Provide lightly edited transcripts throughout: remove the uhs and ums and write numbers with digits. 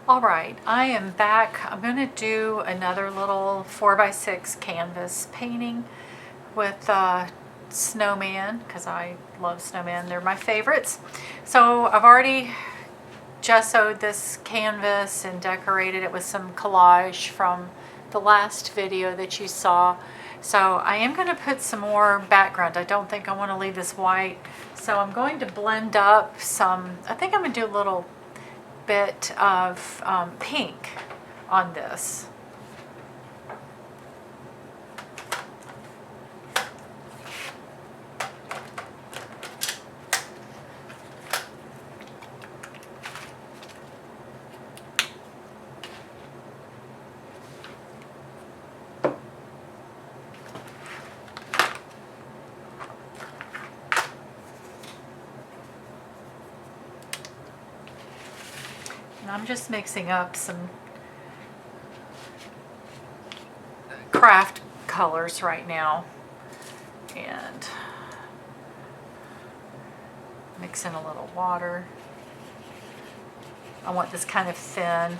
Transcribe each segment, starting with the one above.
All right, I am back. I'm going to do another little 4x6 canvas painting with Snowman, because I love Snowman. They're my favorites. So I've already gessoed this canvas and decorated it with some collage from the last video that you saw. So I am going to put some more background. I don't think I want to leave this white. So I'm going to blend up some, I think I'm going to do a little bit of pink on this. And I'm just mixing up some craft colors right now and mix in a little water. I want this kind of thin.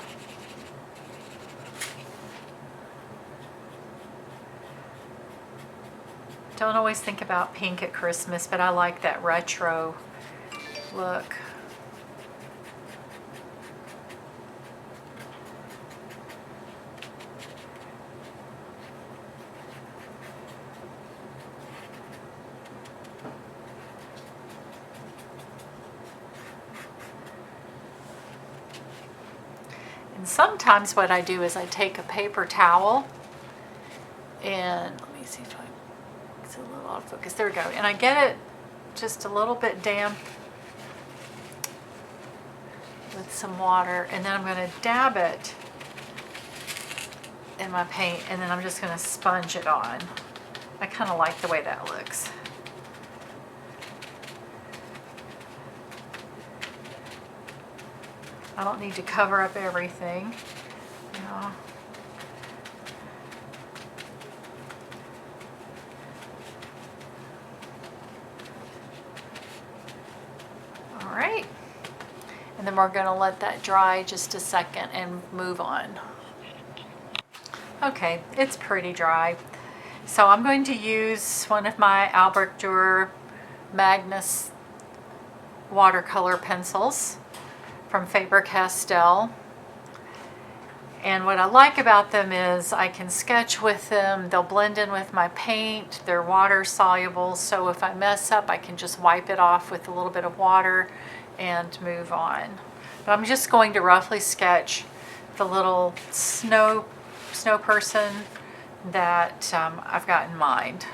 Don't always think about pink at Christmas, but I like that retro look. And sometimes what I do is I take a paper towel and let me see if it's a little out of focus. There we go. And I get it just a little bit damp with some water, and then I'm going to dab it in my paint, and then I'm just going to sponge it on. I kind of like the way that looks. I don't need to cover up everything, you know. All right, and then we're going to let that dry just a second and move on. Okay, it's pretty dry. So I'm going to use one of my Albrecht Dürer Magnus watercolor pencils from Faber-Castell. And what I like about them is I can sketch with them. They'll blend in with my paint. They're water soluble, so if I mess up, I can just wipe it off with a little bit of water and move on. But I'm just going to roughly sketch the little snow person that I've got in mind.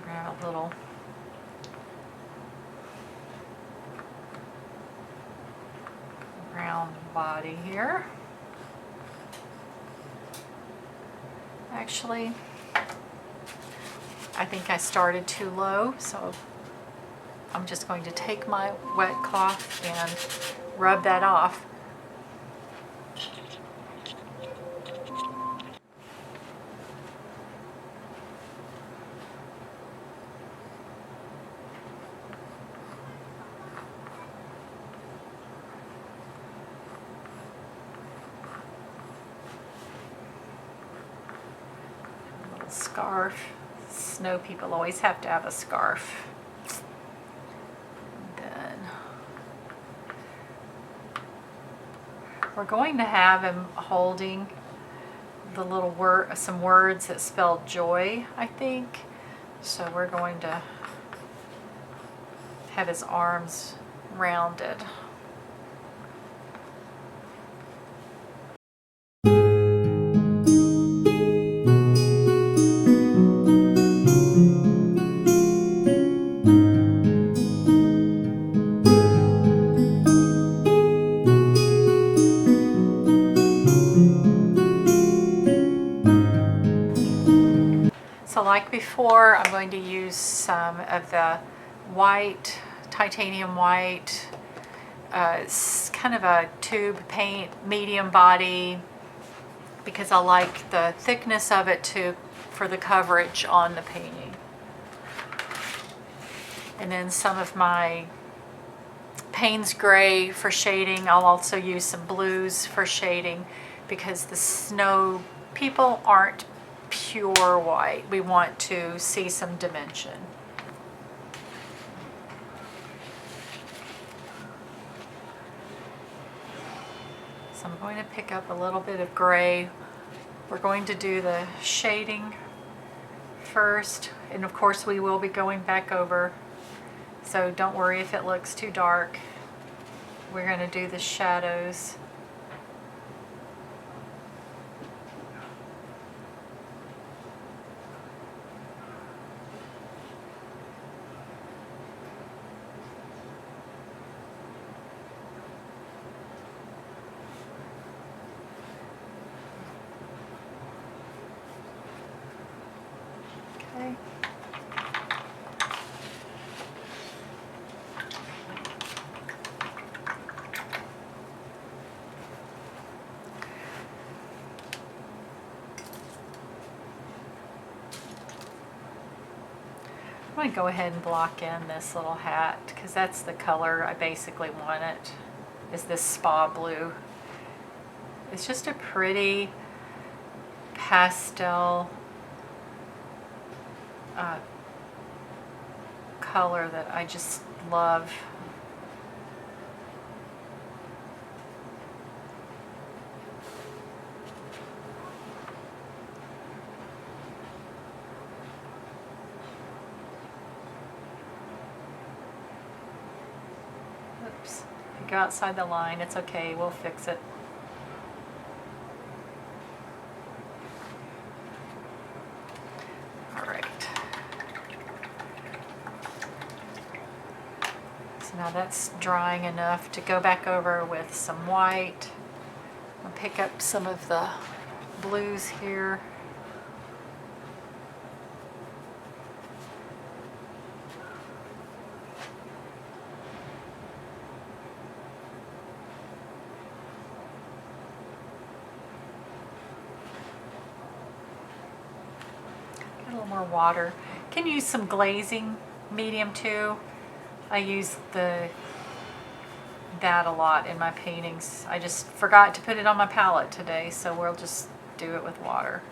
Grab a little round body here. Actually, I think I started too low, so I'm just going to take my wet cloth and rub that off. Scarf. Snow people always have to have a scarf. And then we're going to have him holding the little word, some words that spell joy, I think. So we're going to have his arms rounded. So like before, I'm going to use some of the white titanium white. It's kind of a tube paint, medium body, because I like the thickness of it for the coverage on the painting. And then some of my Payne's gray for shading. I'll also use some blues for shading because the snow people aren't pure white. We want to see some dimension. So I'm going to pick up a little bit of gray. We're going to do the shading first, and of course we will be going back over, so don't worry if it looks too dark. We're going to do the shadows. Okay. I'm going to go ahead and block in this little hat because that's the color I basically want it, is this spa blue. It's just a pretty pastel color that I just love. Oops, if you go outside the line, it's okay, we'll fix it. Now that's drying enough to go back over with some white. I'll pick up some of the blues here. Get a little more water. Can use some glazing medium too. I use that a lot in my paintings. I just forgot to put it on my palette today, so we'll just do it with water.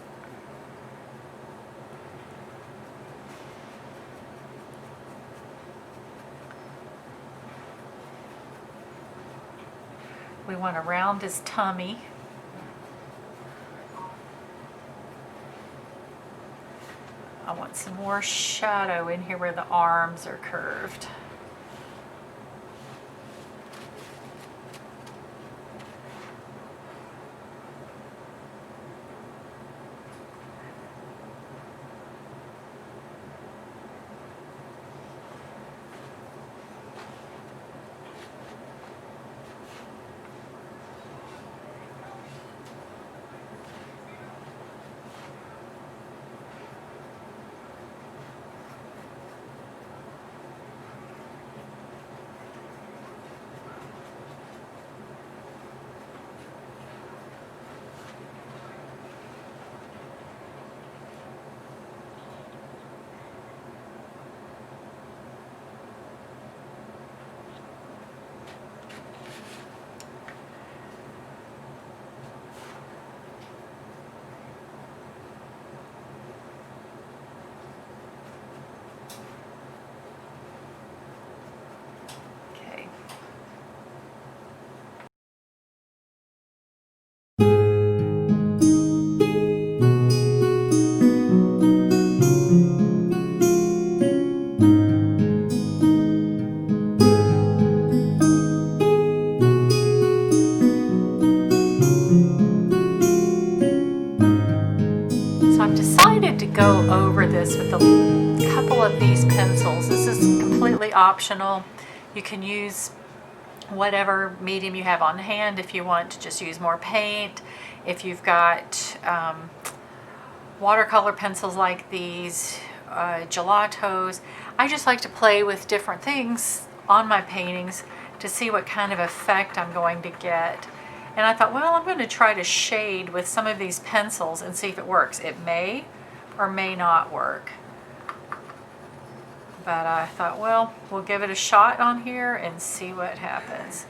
We want to round his tummy. I want some more shadow in here where the arms are curved. Go over this with a couple of these pencils. This is completely optional. You can use whatever medium you have on hand if you want to just use more paint. If you've got watercolor pencils like these, gelatos. I just like to play with different things on my paintings to see what kind of effect I'm going to get. And I thought, well, I'm going to try to shade with some of these pencils and see if it works. It may or may not work. But I thought, well, we'll give it a shot on here and see what happens.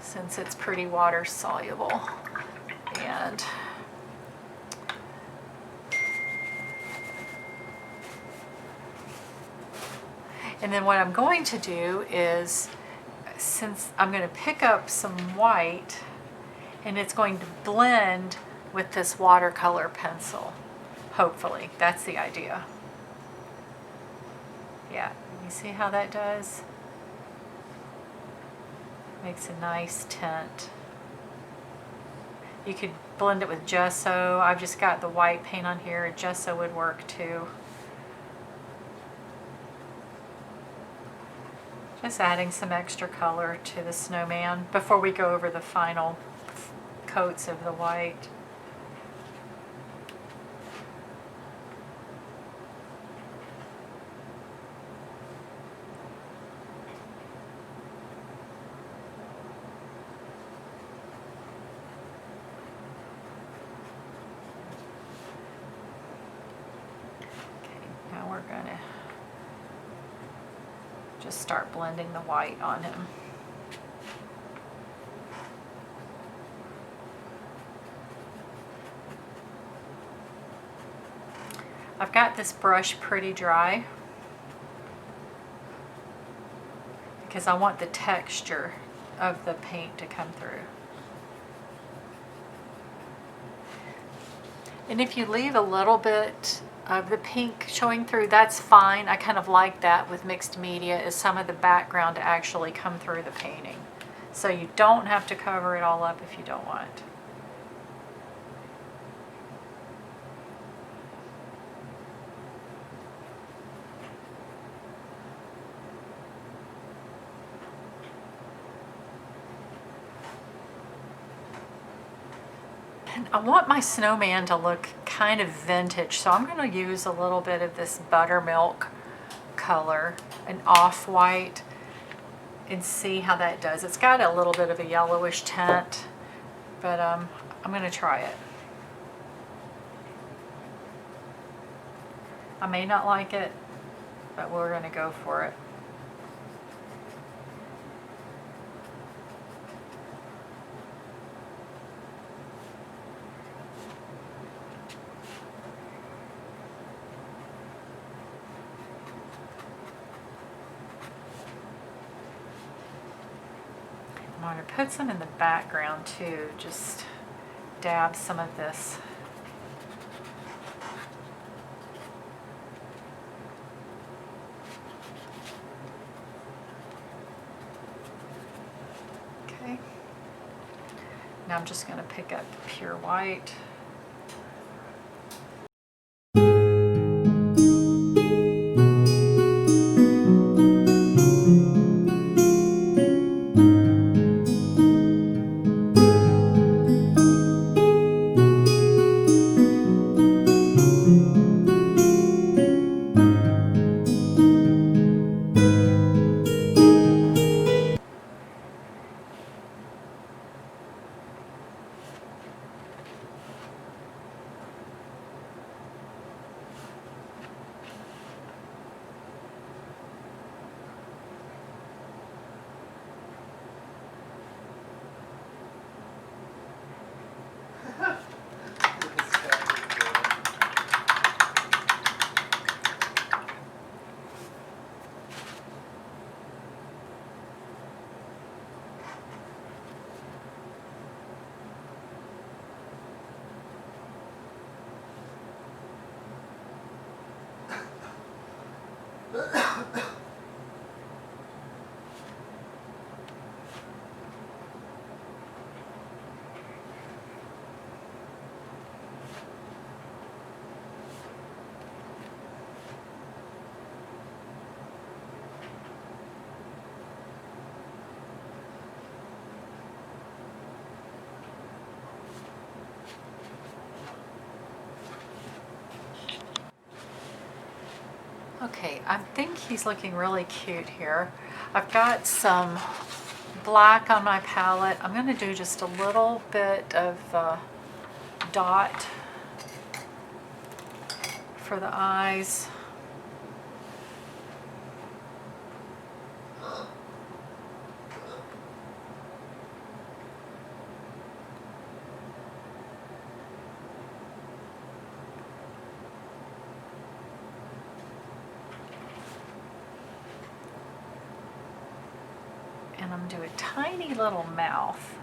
Since it's pretty water soluble. And then what I'm going to do is, since I'm going to pick up some white and it's going to blend with this watercolor pencil. Hopefully, that's the idea. Yeah, you see how that does? Makes a nice tint. You could blend it with gesso. I've just got the white paint on here. Gesso would work too. Just adding some extra color to the snowman before we go over the final coats of the white. We're going to just start blending the white on him. I've got this brush pretty dry because I want the texture of the paint to come through. And if you leave a little bit of the pink showing through, that's fine. I kind of like that with mixed media, is some of the background to actually come through the painting. So you don't have to cover it all up if you don't want. I want my snowman to look kind of vintage, so I'm going to use a little bit of this buttermilk color, an off-white, and see how that does. It's got a little bit of a yellowish tint, but I'm going to try it. I may not like it, but we're going to go for it. I'm going to put some in the background too, just dab some of this. Okay. Now I'm just going to pick up the pure white. Okay, I think he's looking really cute here. I've got some black on my palette. I'm going to do just a little bit of dot for the eyes. And I'm doing a tiny little mouth.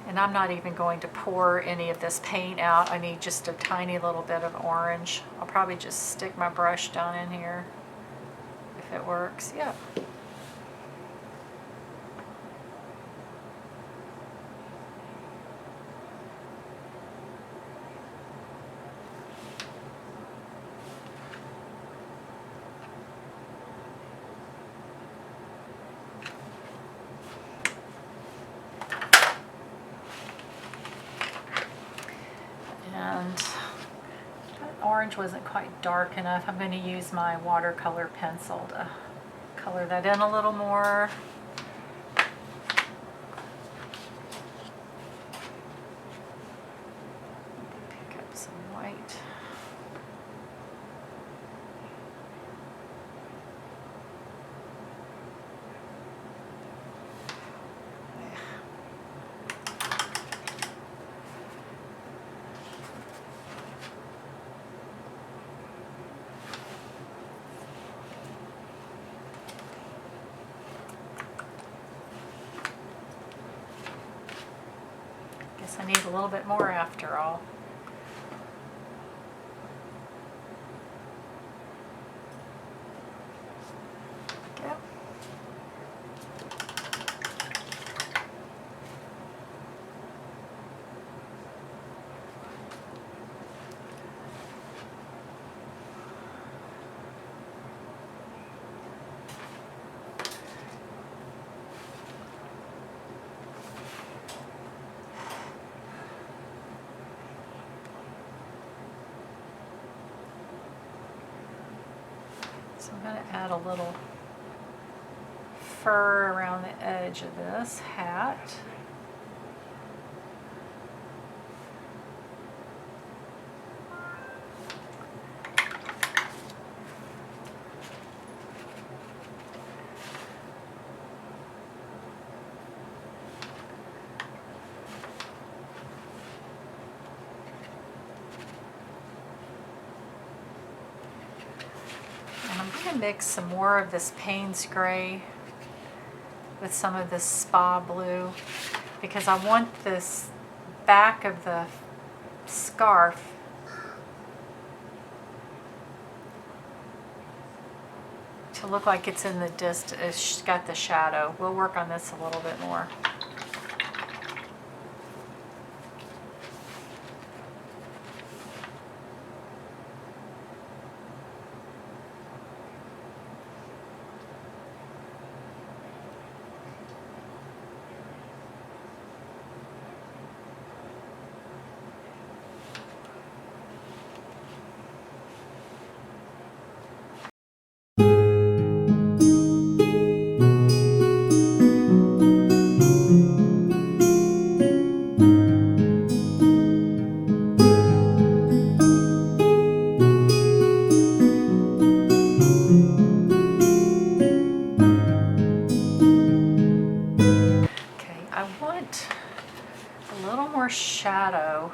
And I'm not even going to pour any of this paint out. I need just a tiny little bit of orange. I'll probably just stick my brush down in here if it works. Yep. And that orange wasn't quite dark enough. I'm going to use my watercolor pencil to color that in a little more. Pick up some white. Guess I need a little bit more after all. Yep. So I'm going to add a little fur around the edge of this hat. And I'm going to mix some more of this Payne's Gray with some of this Spa Blue because I want this back of the scarf to look like it's in the distance. It's got the shadow. We'll work on this a little bit more. Shadow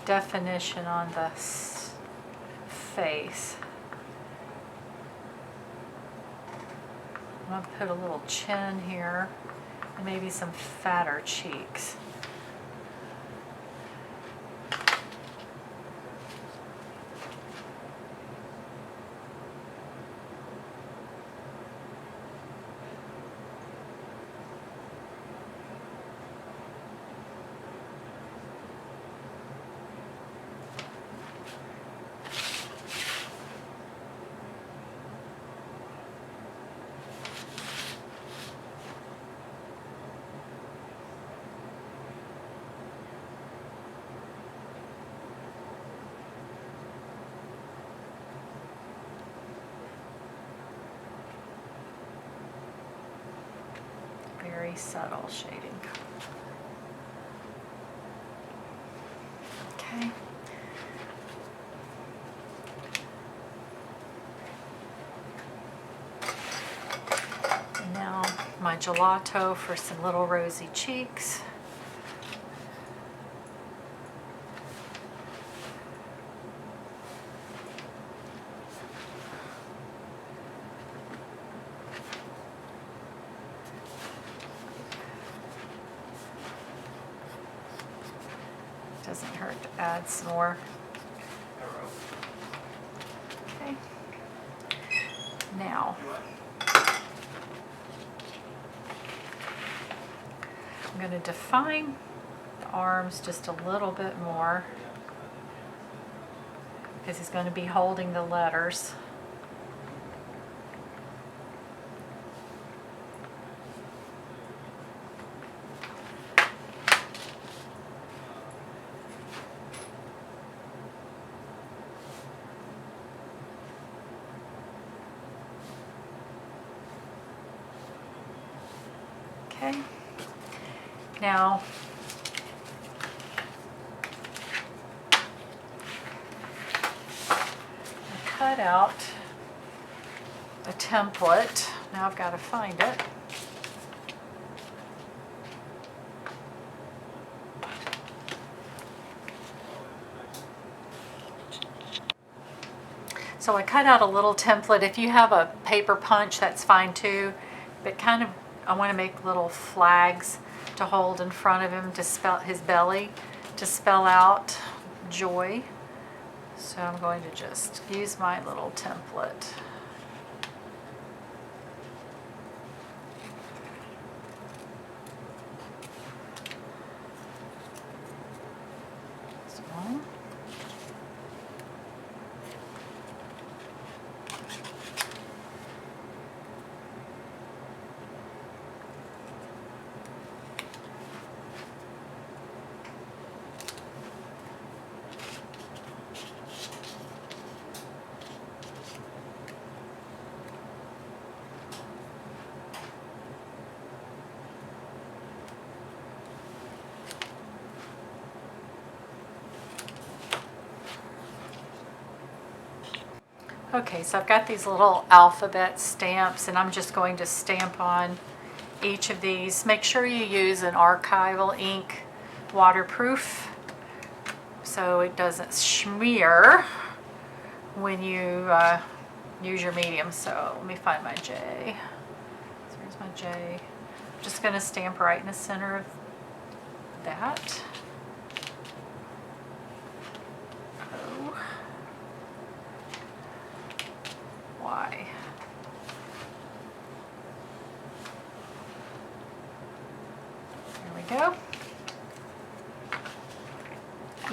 definition on the face. I'm going to put a little chin here and maybe some fatter cheeks. very subtle shading. Okay. And now my gelato for some little rosy cheeks. Doesn't hurt to add some more. Okay. Now, I'm going to define the arms just a little bit more because he's going to be holding the letters. Okay, now I cut out a template. Now I've got to find it. So I cut out a little template. If you have a paper punch, that's fine too, but kind of I want to make little flags to hold in front of him to spell his belly, to spell out joy. So I'm going to just use my little template. So, okay, so I've got these little alphabet stamps and I'm just going to stamp on each of these. Make sure you use an archival ink, waterproof, so it doesn't smear when you use your medium. So let me find my J. So here's my J. I'm just going to stamp right in the center of that. O. Y. There we go.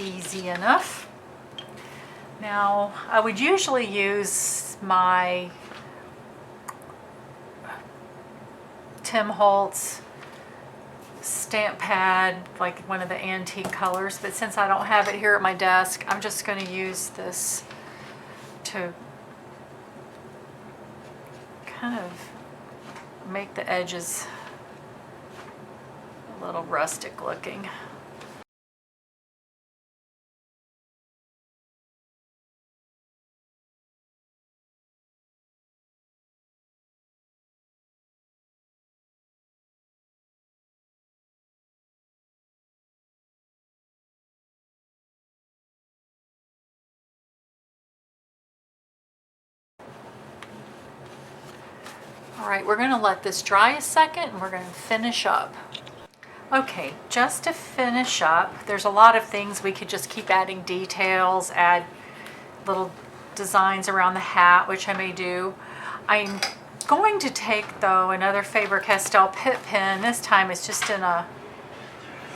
Easy enough. Now, I would usually use my Tim Holtz stamp pad, like one of the antique colors, but since I don't have it here at my desk, I'm just going to use this to kind of make the edges a little rustic looking. All right, we're going to let this dry a second and we're going to finish up. Okay, just to finish up, there's a lot of things we could just keep adding details, add little designs around the hat, which I may do. I'm going to take, though, another Faber-Castell Pitt pen. This time it's just in a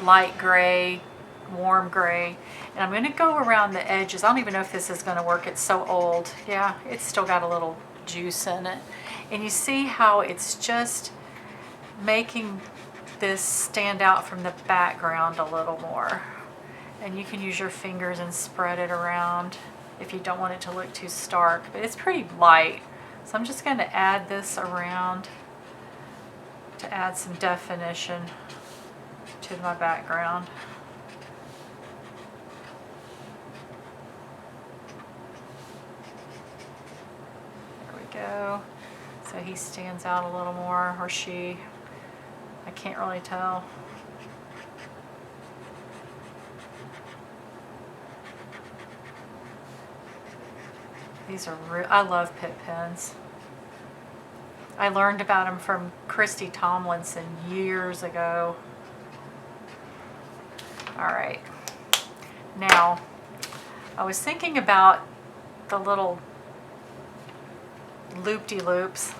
light gray, warm gray. And I'm going to go around the edges. I don't even know if this is going to work. It's so old. Yeah, it's still got a little juice in it. And you see how it's just making this stand out from the background a little more. And you can use your fingers and spread it around if you don't want it to look too stark. But it's pretty light. So I'm just going to add this around to add some definition to my background. There we go. So he stands out a little more, or she. I can't really tell. These are I love Pitt pens. I learned about them from Christy Tomlinson years ago. All right. Now, I was thinking about the little loop-de-loops.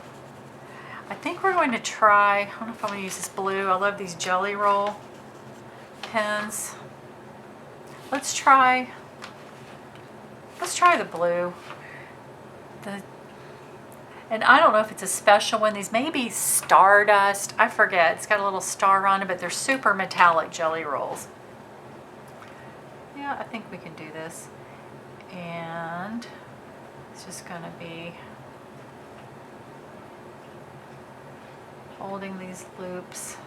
I think we're going to try, I don't know if I'm going to use this blue. I love these Jelly Roll pens. Let's try the blue. And I don't know if it's a special one. These may be Stardust. I forget. It's got a little star on it, but they're super metallic Jelly Rolls. Yeah, I think we can do this. And it's just going to be holding these loops,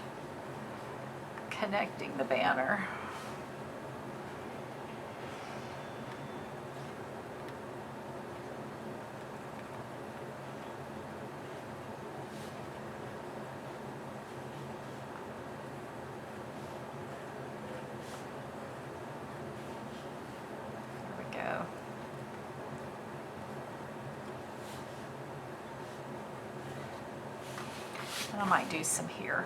connecting the banner. I might do some here.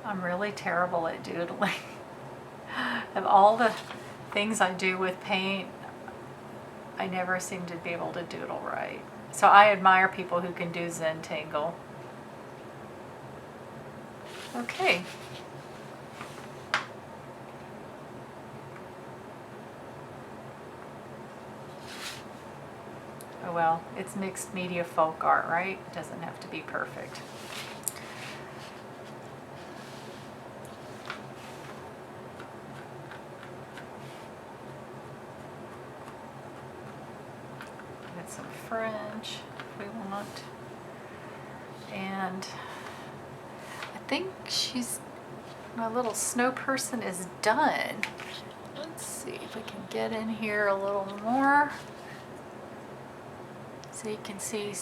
I'm really terrible at doodling. Of all the things I do with paint, I never seem to be able to doodle right. So I admire people who can do Zentangle. Okay. Oh well, it's mixed media folk art, right? It doesn't have to be perfect. Get some French if we want. And I think my little snow person is done. Let's see if we can get in here a little more. So you can see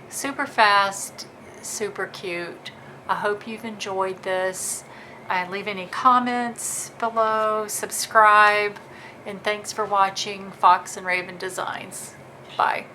super fast, super cute. I hope you've enjoyed this. Leave any comments below, subscribe, and thanks for watching Fox and Raven Designs. Bye.